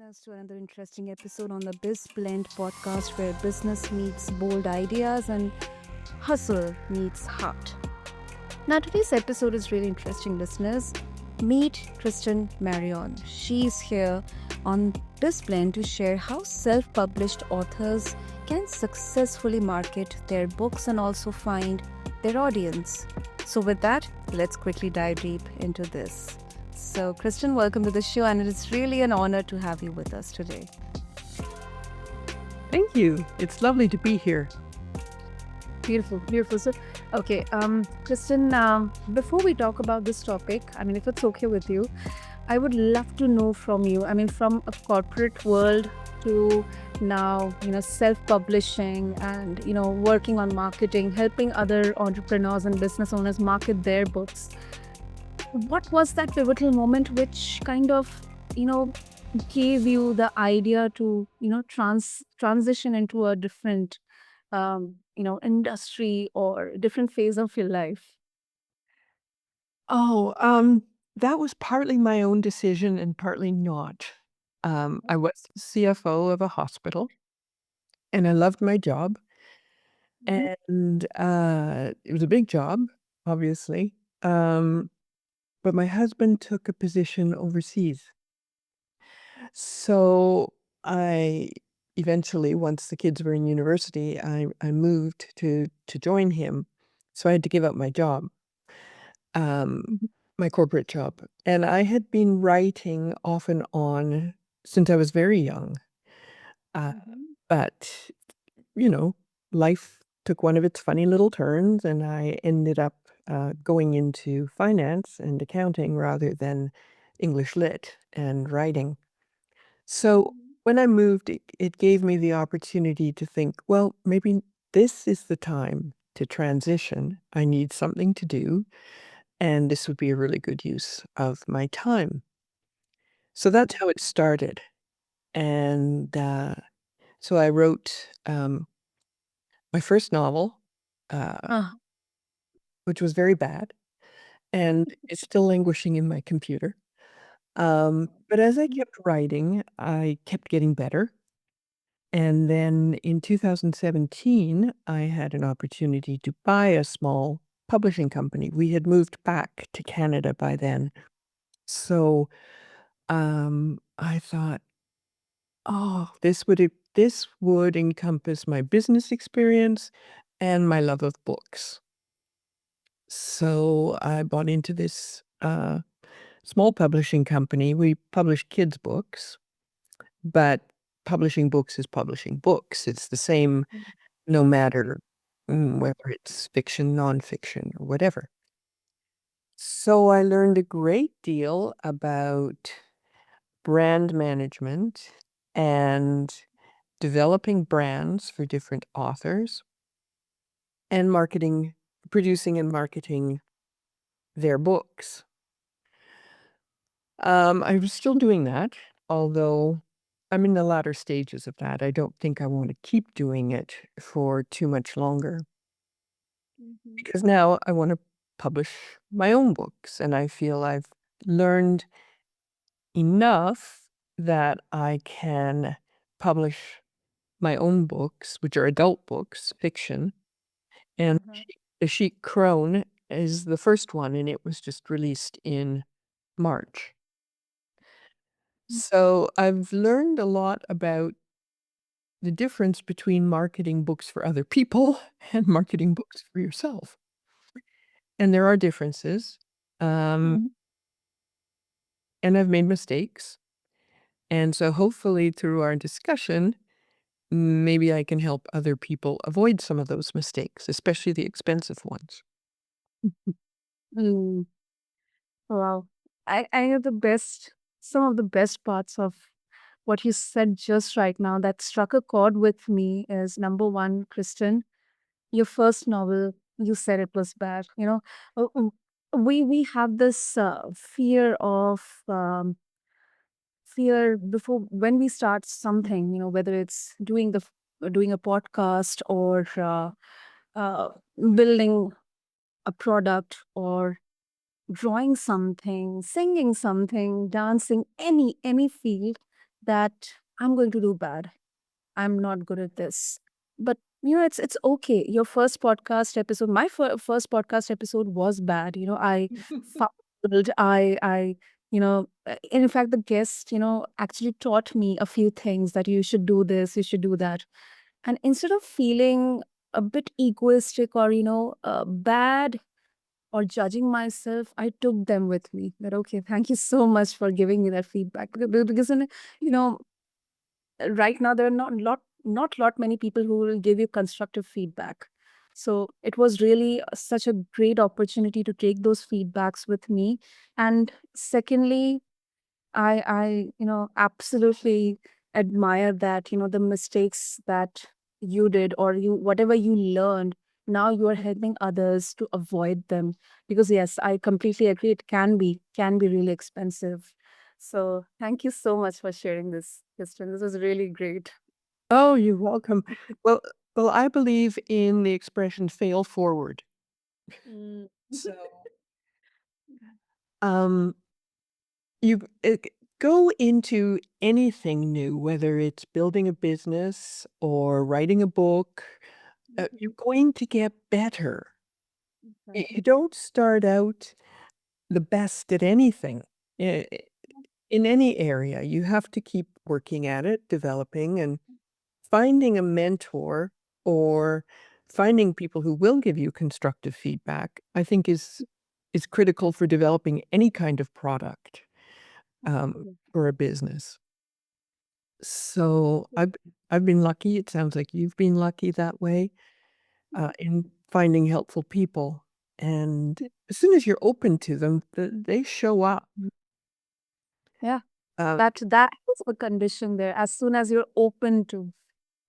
listeners, to another interesting episode on the BizBlend podcast where business meets bold ideas and hustle meets heart. Now, today's episode is really interesting, listeners. Meet Kirsten Marion. She's here on BizBlend to share how self published authors can successfully market their books and also find their audience. So, with that, let's quickly dive deep into this. So, Kristen, welcome to the show, and it is really an honor to have you with us today. Thank you. It's lovely to be here. Beautiful, beautiful. So, okay, Kristen, before we talk about this topic, if it's okay with you, I would love to know from you. From a corporate world to now, self-publishing and working on marketing, helping other entrepreneurs and business owners market their books. What was that pivotal moment which kind of, gave you the idea to, transition into a different, industry or different phase of your life? Oh, that was partly my own decision and partly not. I was the CFO of a hospital and I loved my job. Mhm. And it was a big job, obviously. Um, but my husband took a position overseas. So I eventually, once the kids were in university, I moved to join him. So I had to give up my job. Um, Mhm. my corporate job, and I had been writing off and on since I was very young, uh, Mhm. but, you know, life took one of its funny little turns, and I ended up, going into finance and accounting rather than English lit and writing. So, Mhm. when I moved, it gave me the opportunity to think, "Well, maybe this is the time to transition. I need something to do. And this would be a really good use of my time." So that's how it started. And so I wrote my first novel, uh, Ah. which was very bad, and it's still languishing in my computer. But as I kept writing, I kept getting better. And then in 2017, I had an opportunity to buy a small publishing company. We had moved back to Canada by then. So I thought, oh, this would encompass my business experience and my love of books. So I bought into this small publishing company. We publish kids' books, but publishing books is publishing books. It's the same no matter whether it's fiction, nonfiction, or whatever. So I learned a great deal about brand management and developing brands for different authors and producing and marketing their books. I was still doing that, although I'm in the latter stages of that. I don't think I want to keep doing it for too much longer Mhm. because now I want to publish my own books, and I feel I've learned enough that I can publish my own books, which are adult books, fiction. And Uh-huh. The Chic Crone is the first one, and it was just released in March. So I've learned a lot about the difference between marketing books for other people and marketing books for yourself. And there are differences. Um, Mhm. and I've made mistakes. And so hopefully through our discussion, maybe I can help other people avoid some of those mistakes, especially the expensive ones. Mm. Wow. I know some of the best parts of what you said just right now that struck a chord with me is number one, Kristen, your first novel, you said it was bad. We have this fear of fear before when we start something. Whether it's doing a podcast or uh, building a product or drawing something, singing something, dancing, any field, that I'm going to do bad. I'm not good at this. But it's okay. Your first podcast episode, my first podcast episode was bad. I fumbled. In fact, the guest, actually taught me a few things that you should do this, you should do that. And instead of feeling a bit egoistic or bad or judging myself, I took them with me. That okay, thank you so much for giving me that feedback because you know right now there are not many people who will give you constructive feedback. So it was really such a great opportunity to take those feedbacks with me. And secondly, I absolutely admire that, the mistakes that you did or whatever you learned, now you are helping others to avoid them. Because yes, I completely agree, it can be really expensive. So thank you so much for sharing this, Kristen. This was really great. Oh, you're welcome. Well, I believe in the expression "fail forward." Mm. So, um, you go into anything new, whether it's building a business or writing a book, you're going to get better. You don't start out the best at anything. I In any area, you have to keep working at it, developing, and finding a mentor or finding people who will give you constructive feedback, I think is critical for developing any kind of product, or a business. So I've been lucky. It sounds like you've been lucky that way, in finding helpful people. And as soon as you're open to them, they show up. Yeah, Uh, that is the condition there. As soon as you're open to,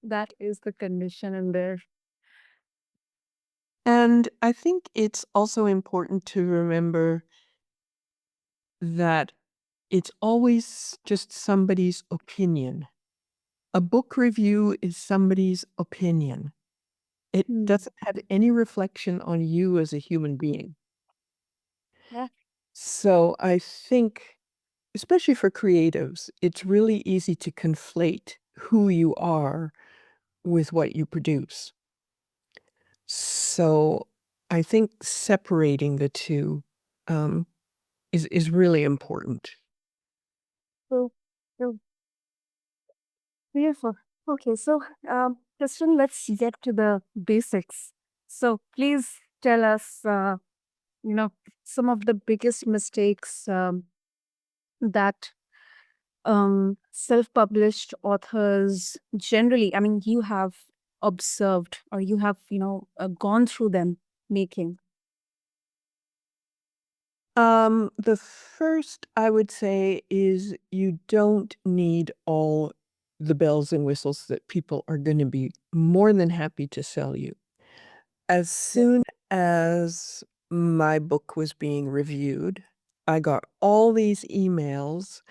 that is the condition in there. and I think it's also important to remember that it's always just somebody's opinion. A book review is somebody's opinion. It Hmm. doesn't have any reflection on you as a human being. Yeah. So I think, especially for creatives, it's really easy to conflate who you are with what you produce. So I think separating the two um, is really important. So, so beautiful. Okay, so Kristen, let's get to the basics. So please tell us, you know, some of the biggest mistakes that self-published authors generally, I mean, you have observed or you have, gone through them making. The first I would say is you don't need all the bells and whistles that people are going to be more than happy to sell you. As soon as my book was being reviewed, I got all these emails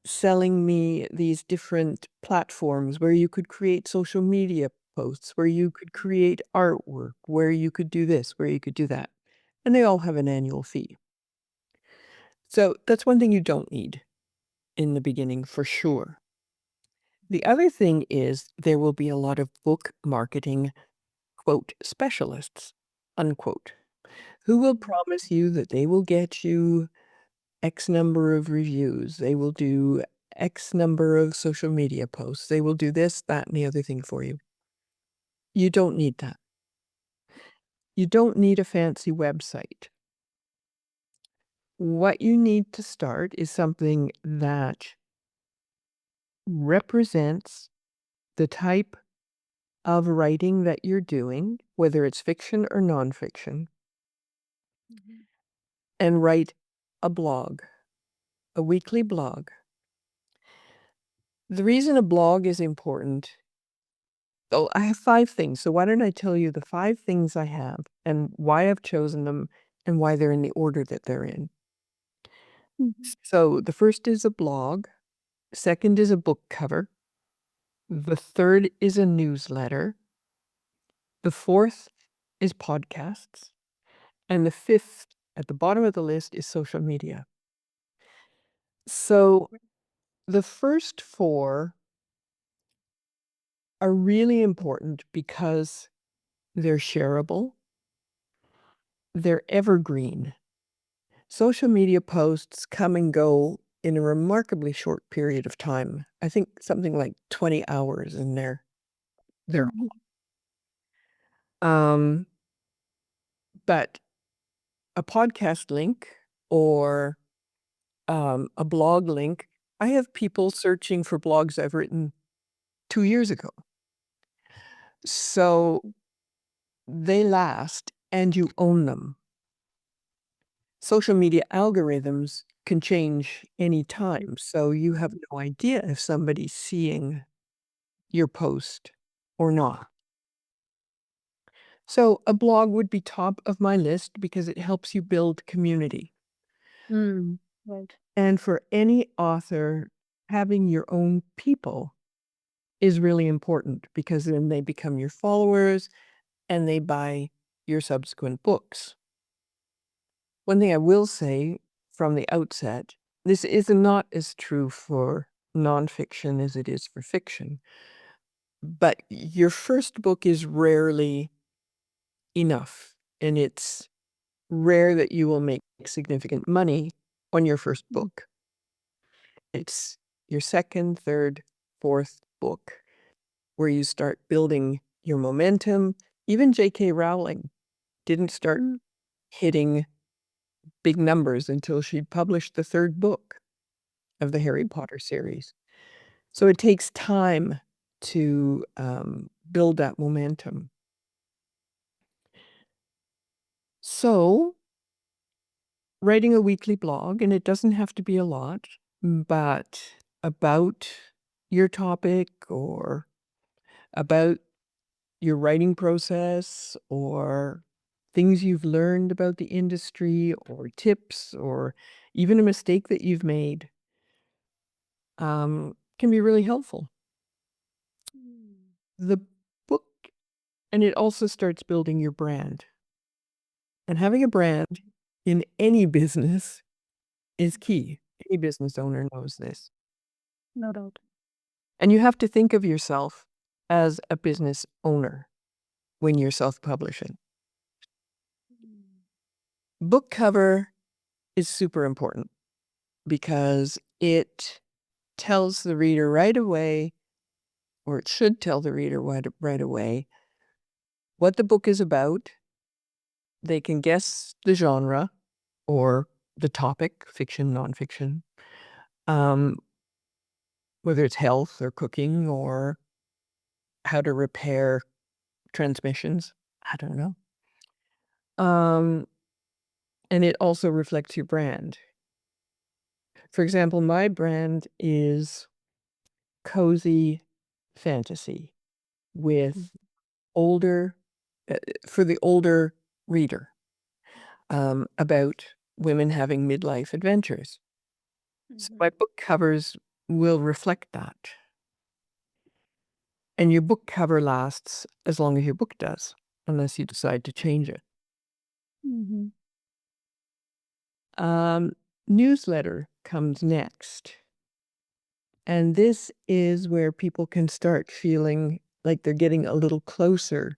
selling me these different platforms where you could create social media posts, where you could create artwork, where you could do this, where you could do that. And they all have an annual fee. So that's one thing you don't need in the beginning for sure. The other thing is there will be a lot of book marketing, quote, specialists, unquote, who will promise you that they will get you X number of reviews. They will do X number of social media posts. They will do this, that, and the other thing for you. You don't need that. You don't need a fancy website. What you need to start is something that represents the type of writing that you're doing, whether it's fiction or nonfiction, and write a blog, a weekly blog. The reason a blog is important, oh, I have 5 things. So why don't I tell you the 5 things I have and why I've chosen them and why they're in the order that they're in. Mhm. So the first is a blog, second is a book cover, the third is a newsletter, the fourth is podcasts, and the fifth at the bottom of the list is social media. So The first 4 are really important because they're shareable, they're evergreen. Social media posts come and go in a remarkably short period of time. I think something like 20 hours and they're Mhm. but a podcast link or a blog link, I have people searching for blogs I've written 2 years ago. So they last and you own them. Social media algorithms can change any time, so you have no idea if somebody's seeing your post or not. So a blog would be top of my list because it helps you build community. Right. And for any author, having your own people is really important because then they become your followers and they buy your subsequent books. One thing I will say from the outset, this is not as true for nonfiction as it is for fiction, but your first book is rarely enough, and it's rare that you will make significant money on your first book. It's your second, third, fourth book where you start building your momentum. Even J.K. Rowling didn't start hitting big numbers until she'd published the third book of the Harry Potter series. So it takes time to build that momentum. So writing a weekly blog, and it doesn't have to be a lot, but about your topic or about your writing process or things you've learned about the industry or tips or even a mistake that you've made can be really helpful. The book, and it also starts building your brand. And having a brand in any business is key. Any business owner knows this. No doubt. And you have to think of yourself as a business owner when you're self-publishing. Book cover is super important because it tells the reader right away, or it should tell the reader right away, what the book is about. They can guess the genre or the topic, fiction, nonfiction, whether it's health or cooking or how to repair transmissions. I don't know. And it also reflects your brand. For example, my brand is cozy fantasy with older, for the older reader, about women having midlife adventures. So my book covers will reflect that. And your book cover lasts as long as your book does, unless you decide to change it. Mm-hmm. Newsletter comes next. And this is where people can start feeling like they're getting a little closer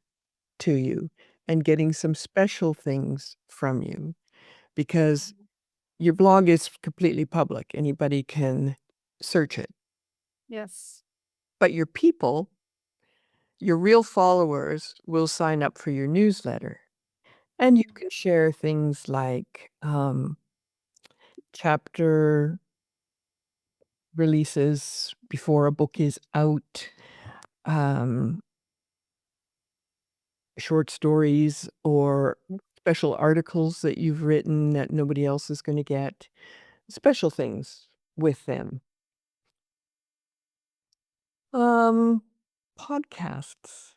to you and getting some special things from you because your blog is completely public. Anybody can search it. Yes. But your people, your real followers, will sign up for your newsletter. And you can share things like chapter releases before a book is out, short stories or special articles that you've written that nobody else is going to get, special things with them. Um, Podcasts.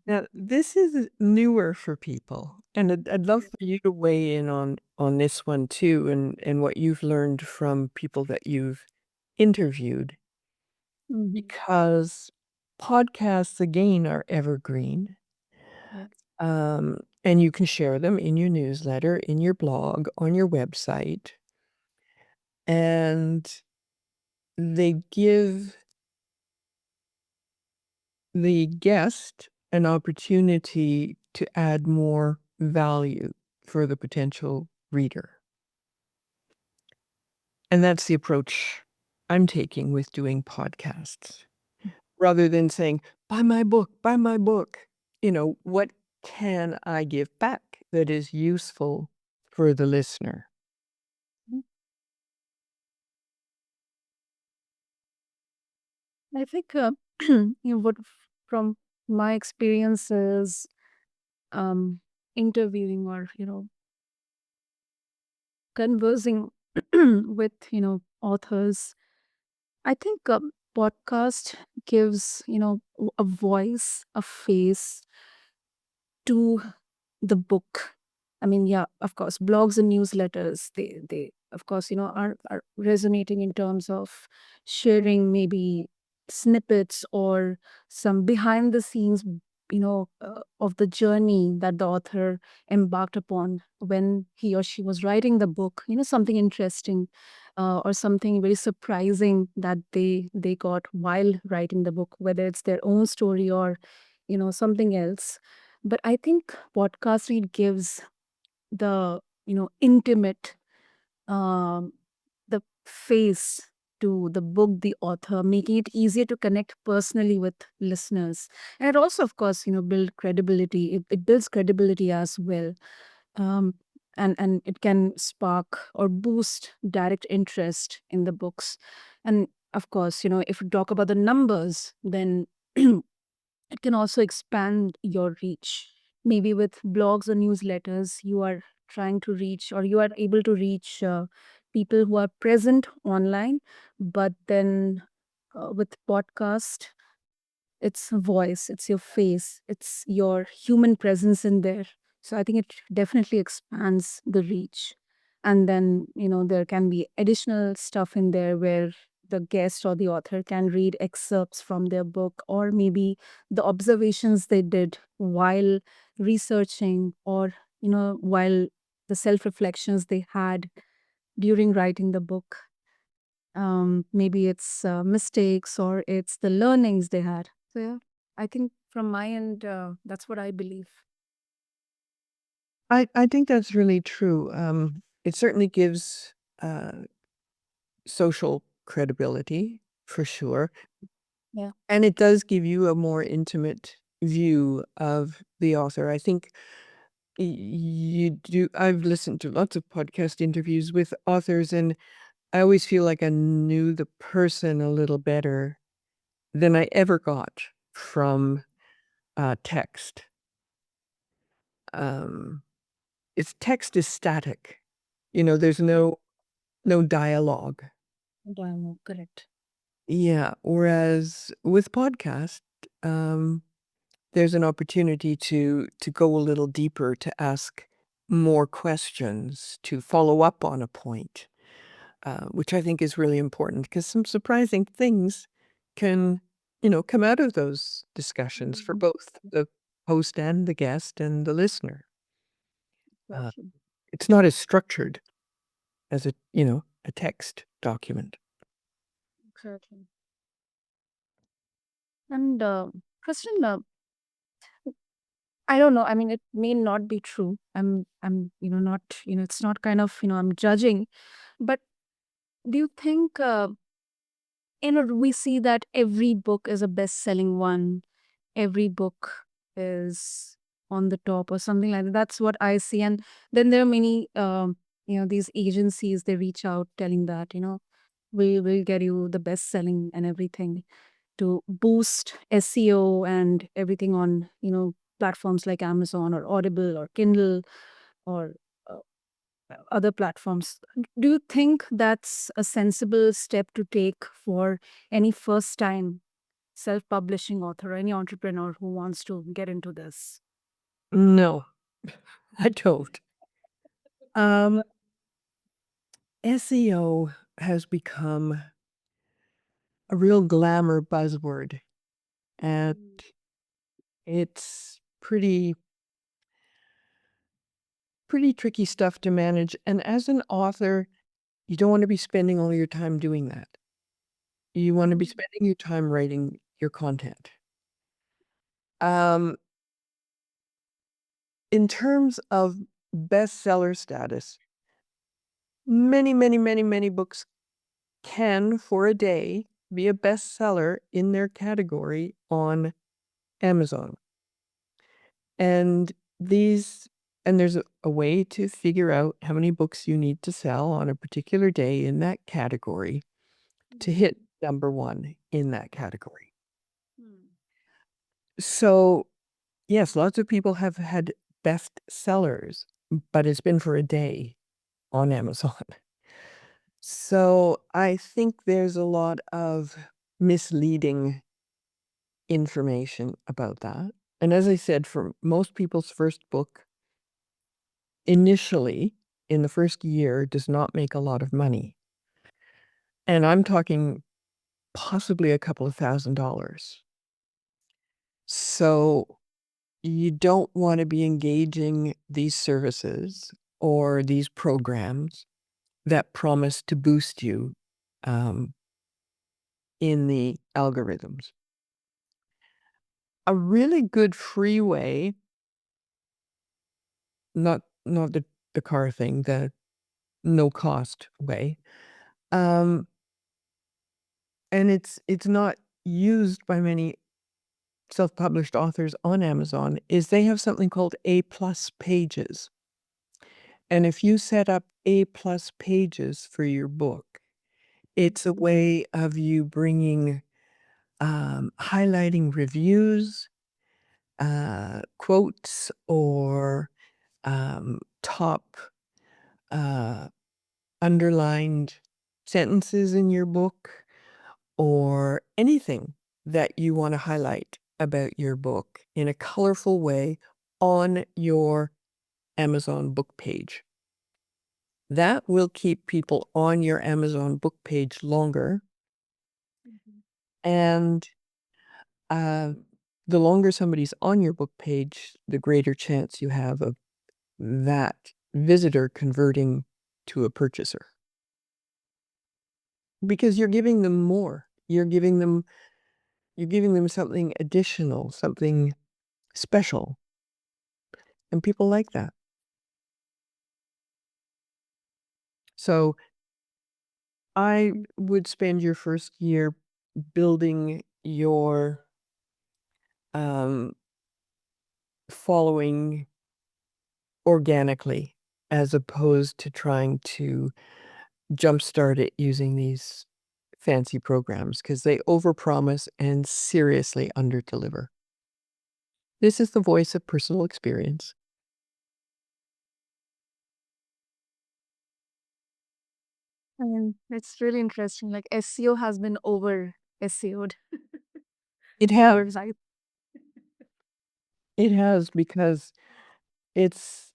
Now, this is newer for people, and I'd love for you to weigh in on this one too, and what you've learned from people that you've interviewed, because podcasts again are evergreen. Yes. And you can share them in your newsletter, in your blog, on your website. And they give the guest an opportunity to add more value for the potential reader. And that's the approach I'm taking with doing podcasts. Rather than saying, buy my book, buy my book. What can I give back that is useful for the listener? Mm. I think what from my experiences um, interviewing or conversing with authors, I think podcast gives a voice, a face to the book. I mean, yeah, of course, blogs and newsletters, they of course, are resonating in terms of sharing maybe snippets or some behind the scenes, of the journey that the author embarked upon when he or she was writing the book. Something interesting, or something very surprising that they got while writing the book, whether it's their own story or something else. But I think podcast read gives the intimate, um, the face to the book, the author, making it easier to connect personally with listeners. And it also, of course, build credibility. It builds credibility as well. um, and it can spark or boost direct interest in the books. And of course, if you talk about the numbers, then it can also expand your reach. Maybe with blogs or newsletters, you are trying to reach, or you are able to reach people who are present online. But then with podcast, it's a voice, it's your face, it's your human presence in there. So I think it definitely expands the reach. And then, there can be additional stuff in there where the guest or the author can read excerpts from their book, or maybe the observations they did while researching, or, while the self reflections they had during writing the book. Maybe it's mistakes or it's the learnings they had. So yeah, I think from my end, that's what I believe. I think that's really true. It certainly gives social credibility for sure. Yeah. And it does give you a more intimate view of the author. I think you do. I've listened to lots of podcast interviews with authors, and I always feel like I knew the person a little better than I ever got from text. Um, it's text is static. There's no dialogue. Dialogue, correct. Yeah. Whereas with podcast, um, there's an opportunity to go a little deeper, to ask more questions, to follow up on a point, which I think is really important because some surprising things can, come out of those discussions for Mhm. both the host and the guest and the listener. Uh, Exactly. it's not as structured as a text document. Exactly. And Kristen, I don't know. I mean, it may not be true. I'm, not, it's not kind of, I'm judging. But do you think, we see that every book is a best-selling one, every book is on the top or something like that. That's what I see. And then there are many, these agencies, they reach out telling that, we will get you the best selling and everything to boost SEO and everything on, platforms like Amazon or Audible or Kindle or uh, other platforms. Do you think that's a sensible step to take for any first time self-publishing author or any entrepreneur who wants to get into this? No, I don't. Um, SEO has become a real glamour buzzword, and Mm. it's pretty tricky stuff to manage. And as an author, you don't want to be spending all your time doing that. You want to be spending your time writing your content. In terms of bestseller status, many, many, many, many books can, for a day, be a bestseller in their category on Amazon. And there's a way to figure out how many books you need to sell on a particular day in that category to hit number 1 in that category. So, yes, lots of people have had bestsellers, but it's been for a day on Amazon. So, I think there's a lot of misleading information about that. And as I said, for most people's first book, initially, in the first year, does not make a lot of money. And I'm talking possibly a couple of $1,000s. So, you don't wanna be engaging these services or these programs that promise to boost you, um, in the algorithms. A really good free way, not the car thing, the no cost way, um, and it's not used by many self-published authors on Amazon, is they have something called A+ pages. And if you set up A+ pages for your book, it's a way of you bringing, highlighting reviews, quotes, or, top, uh, underlined sentences in your book, or anything that you wanna highlight about your book in a colorful way on your Amazon book page. That will keep people on your Amazon book page longer, and, uh, the longer somebody's on your book page, the greater chance you have of that visitor converting to a purchaser. Because you're giving them more. You're giving them something additional, something special, and people like that. So, I would spend your first year building your, um, following organically, as opposed to trying to jumpstart it using these fancy programs, because they overpromise and seriously underdeliver. This is the voice of personal experience. And it's really interesting. Like SEO has been over SEO'd. It has Oversight. it has because it's,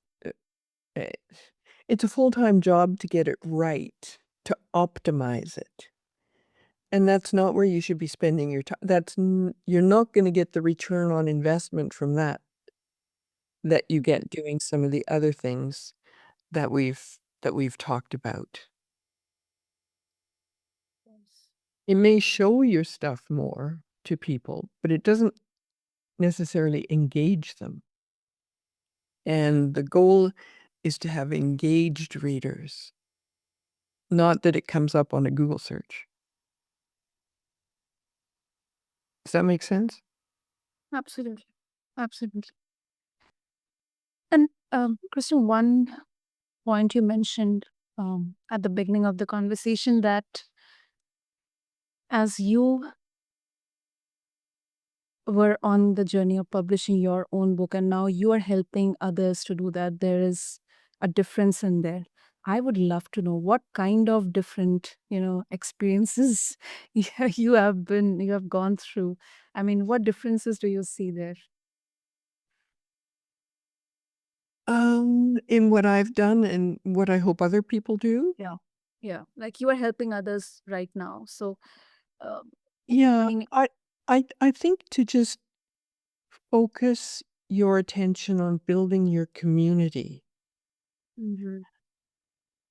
eh, it's a full-time job to get it right, to optimize it, and that's not where you should be spending your time. That's n You're not gonna get the return on investment from that you get doing some of the other things that we've talked about. It may show your stuff more to people, but it doesn't necessarily engage them. And the goal is to have engaged readers, not that it comes up on a Google search. Does that make sense? Absolutely. Absolutely. And Kristen, one point you mentioned at the beginning of the conversation that as you were on the journey of publishing your own book and now you are helping others to do that, there is a difference in there. I would love to know what kind of different, experiences you have gone through. I mean, what differences do you see there? In what I've done and what I hope other people do? Yeah. Yeah. Like you are helping others right now. So, um, Yeah, being- I think to just focus your attention on building your community. Mhm.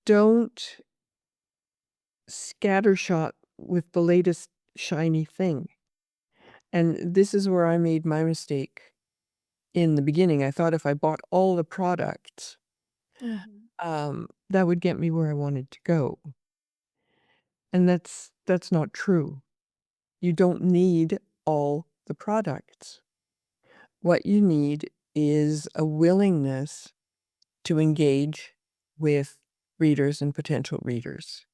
Don't scattershot with the latest shiny thing. And this is where I made my mistake in the beginning. I thought if I bought all the products, that would get me where I wanted to go. And that's not true. You don't need all the products. What you need is a willingness to engage with readers and potential readers.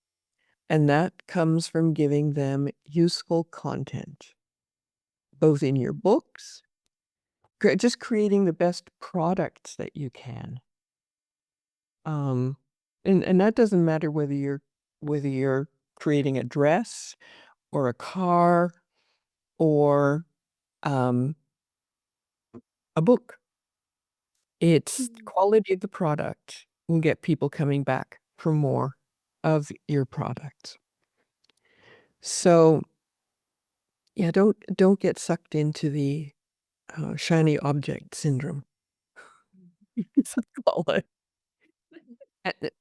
And that comes from giving them useful content, both in your books, just creating the best products that you can. And that doesn't matter whether you're creating a dress or a car or um, a book. It's the quality of the product will get people coming back for more of your product. So yeah, don't get sucked into the shiny object syndrome. As I call it.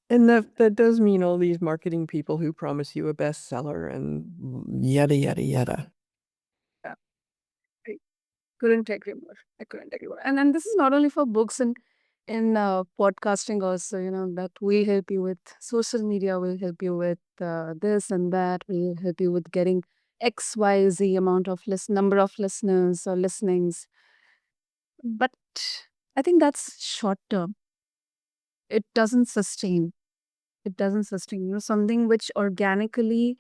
And that does mean all these marketing people who promise you a bestseller and yada yada yada. Yeah, I couldn't agree more. I couldn't agree more. And then this is not only for books and in podcasting also, that we help you with social media, will help you with this and that, will help you with getting XYZ amount of number of listeners or listenings. But I think that's short term. It doesn't sustain. It doesn't sustain. Something which organically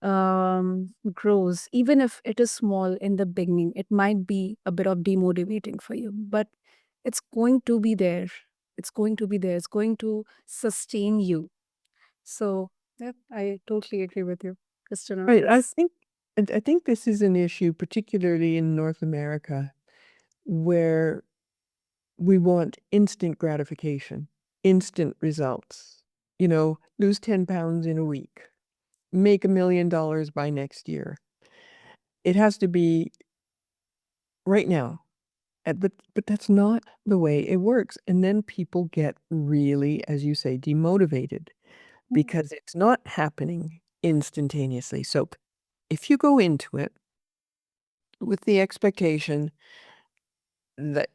grows, even if it is small in the beginning, it might be a bit of demotivating for you, but it's going to be there. It's going to be there. It's going to sustain you. So, yeah, I totally agree with you, Christina. Right. I think this is an issue, particularly in North America, where we want instant gratification, instant results. Lose 10 pounds in a week, make $1 million by next year. It has to be right now. But that's not the way it works. And then people get really, as you say, demotivated because it's not happening instantaneously. So if you go into it with the expectation that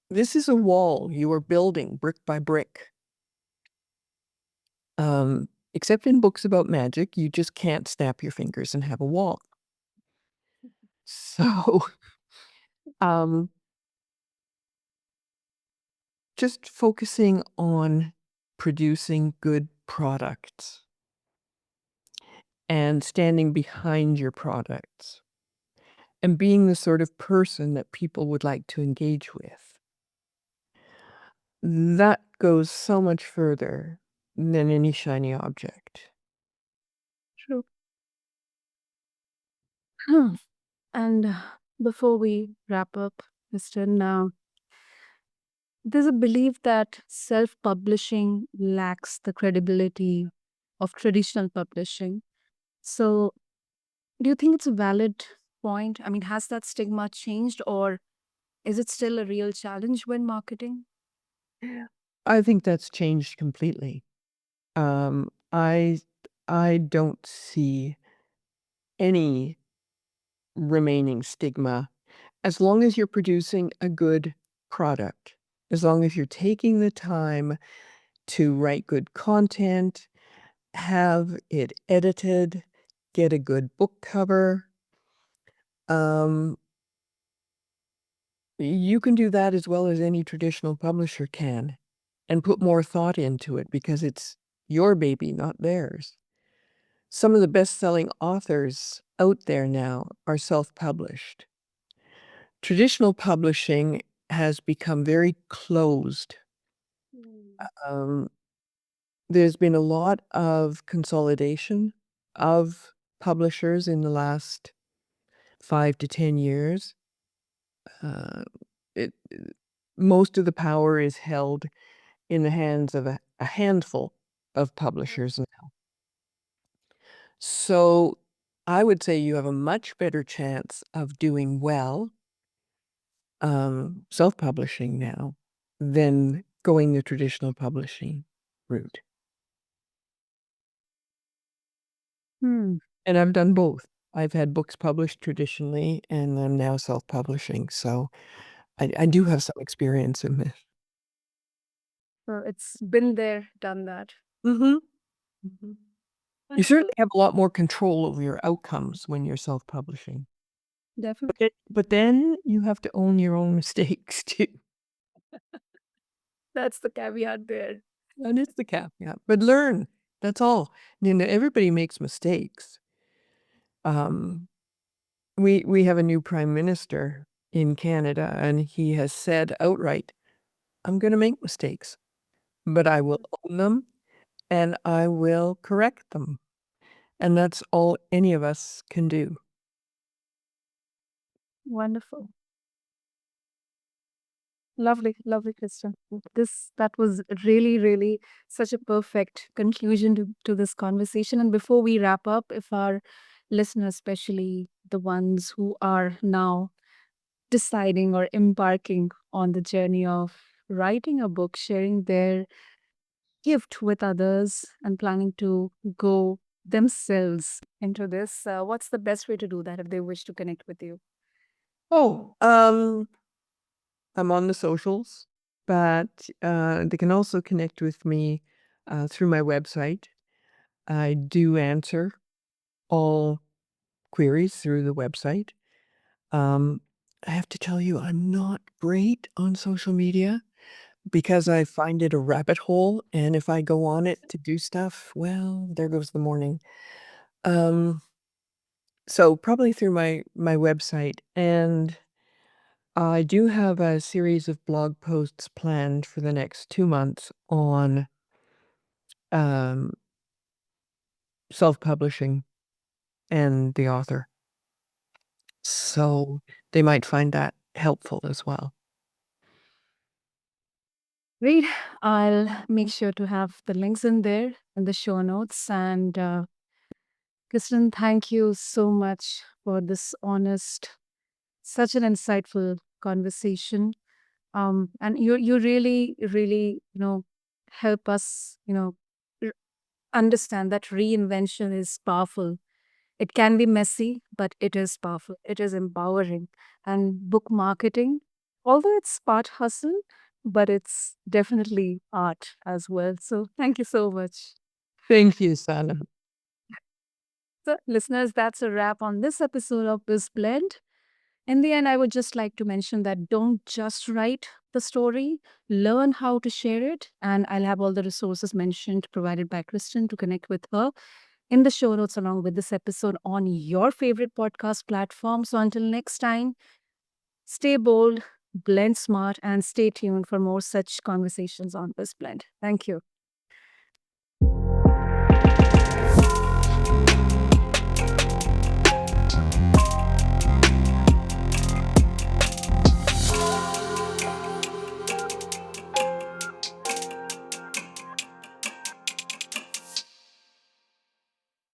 this is a wall you are building brick by brick, except in books about magic, you just can't snap your fingers and have a wall. So, um, just focusing on producing good products and standing behind your products and being the sort of person that people would like to engage with. That goes so much further than any shiny object. True. And before we wrap up, Mr. Now, there's a belief that self publishing lacks the credibility of traditional publishing. So, do you think it's a valid point? I mean, has that stigma changed or is it still a real challenge when marketing? I think that's changed completely. Um, I I don't see any remaining stigma as long as you're producing a good product, as long as you're taking the time to write good content, have it edited, get a good book cover. Um, you can do that as well as any traditional publisher can and put more thought into it because it's your baby, not theirs. Some of the best-selling authors out there now are self-published. Traditional publishing has become very closed. Um, there's been a lot of consolidation of publishers in the last 5 to 10 years. Uh, it most of the power is held in the hands of a handful of publishers now. So, I would say you have a much better chance of doing well, self-publishing now than going the traditional publishing route, Hmm. and I've done both. I've had books published traditionally, and I'm now self-publishing, so I do have some experience in this. So it's been there, done that. Mhm. Mhm. You certainly have a lot more control over your outcomes when you're self-publishing. Definitely. But then you have to own your own mistakes too. That's the caveat there. That is the caveat. But learn, that's all. Everybody makes mistakes. Um, we have a new prime minister in Canada, and he has said outright, "I'm gonna make mistakes, but I will own them, and I will correct them." And that's all any of us can do. Wonderful. Lovely, lovely, Kristen. That was really, really such a perfect conclusion to this conversation. And before we wrap up, if our listeners, especially the ones who are now deciding or embarking on the journey of writing a book, sharing their gift with others, and planning to go themselves into this, what's the best way to do that if they wish to connect with you? Oh, I'm on the socials, but, they can also connect with me, through my website. I do answer all queries through the website. Um, I have to tell you, I'm not great on social media because I find it a rabbit hole, and if I go on it to do stuff, well, there goes the morning. Um, so probably through my website, and I do have a series of blog posts planned for the next 2 months on, um, self-publishing and the author. So they might find that helpful as well. Great. I'll make sure to have the links in there in the show notes. And Kristen, thank you so much for this honest, such an insightful conversation. And you really, really, help us, r- understand that reinvention is powerful. It can be messy, but it is powerful. It is empowering. And book marketing, although it's part hustle, but it's definitely art as well. So thank you so much. Thank you, Sana. So, listeners, that's a wrap on this episode of BizBlend. In the end, I would just like to mention that don't just write the story, learn how to share it. And I'll have all the resources mentioned provided by Kristen to connect with her in the show notes along with this episode on your favorite podcast platform. So until next time, stay bold, blend smart, and stay tuned for more such conversations on BizBlend. Thank you.